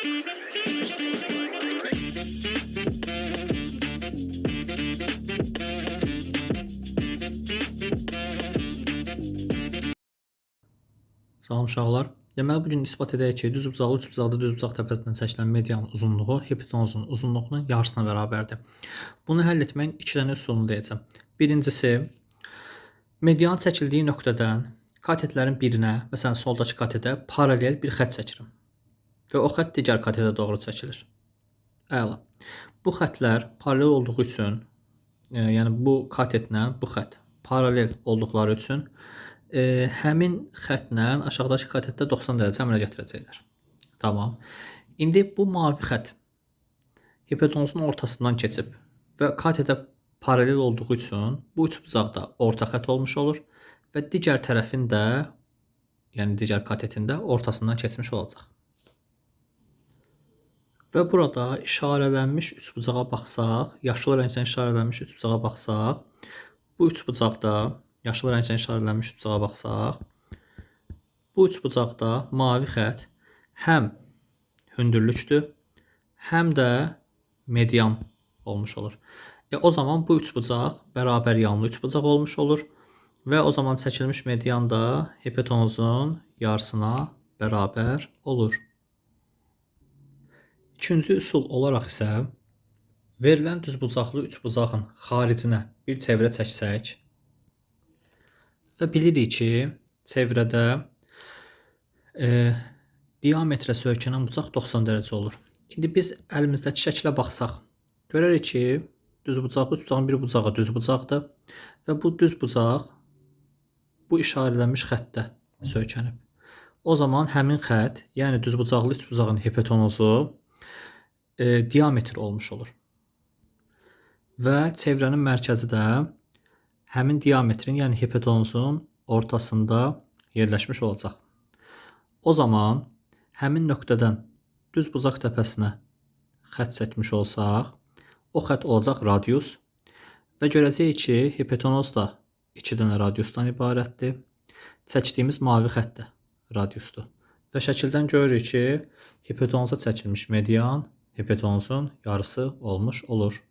Salam uşaqlar. Deməli bu gün isbat edək ki, düzbucaqlı üçbucaqda düzbucaq təpəsindən çəkilən medianın uzunluğu hipotenuzun uzunluğunun yarısına bərabərdir. Bunu həll etməyin 2 dənə üsulunu deyəcəm. Birincisi, medianın çəkildiyi nöqtədən katetlərin birinə, məsələn soldakı katetə paralel bir xətt çəkirəm və o xətt digər katetə doğru çəkilir. Əla. Bu xəttlər paralel olduğu üçün, yəni bu katetlə bu xətt paralel olduqları üçün həmin xəttlə aşağıdakı katetdə 90 dərəcə əmələ gətirəcəklər. Tamam. İndi bu mavi xətt hipotenuzun ortasından keçib və katetə paralel olduğu üçün bu üçbucaqda orta xətt olmuş olur və digər tərəfin də, yəni digər katetin də ortasından keçmiş olacaq. Və burada işarələnmiş üçbucağa baxsaq, yaşıl rənglə işarələnmiş üçbucağa baxsaq, bu üçbucaqda yaşıl rənglə işarələnmiş üçbucağa baxsaq, bu üçbucaqda mavi xətt həm hündürlükdür, həm də median olmuş olur. O zaman bu üçbucaq bərabər yanlı üçbucaq olmuş olur və o zaman çəkilmiş median da hipotenuzun yarısına bərabər olur. İkinci üsul olaraq isə verilən düzbucaqlı üçbucağın xaricinə bir çevrə çəksək və bilirik ki, çevrədə diametrə söykənən bucaq 90 dərəcə olur. İndi biz əlimizdəki şəklə baxsaq, görərik ki, düzbucaqlı üçbucağın bir bucağı düzbucaqdır və bu düzbucaq bu işarələnmiş xəttdə söykənib. O zaman həmin xətt, yəni düzbucaqlı üçbucağın hipotenuzu diametr olmuş olur. Və çevrənin mərkəzi də həmin diametrin, yəni hipotenuzun ortasında yerləşmiş olacaq. O zaman həmin nöqtədən düzbucaq təpəsinə xətt çəkmiş olsaq, o xətt olacaq radius və görəcəyik ki, hipotenuz da 2 dənə radiusdan ibarətdir. Çəkdiyimiz mavi xətt də radiusdur. Və şəkildən görürük ki, hipotenuza çəkilmiş median hipotenuzun yarısı olmuş olur.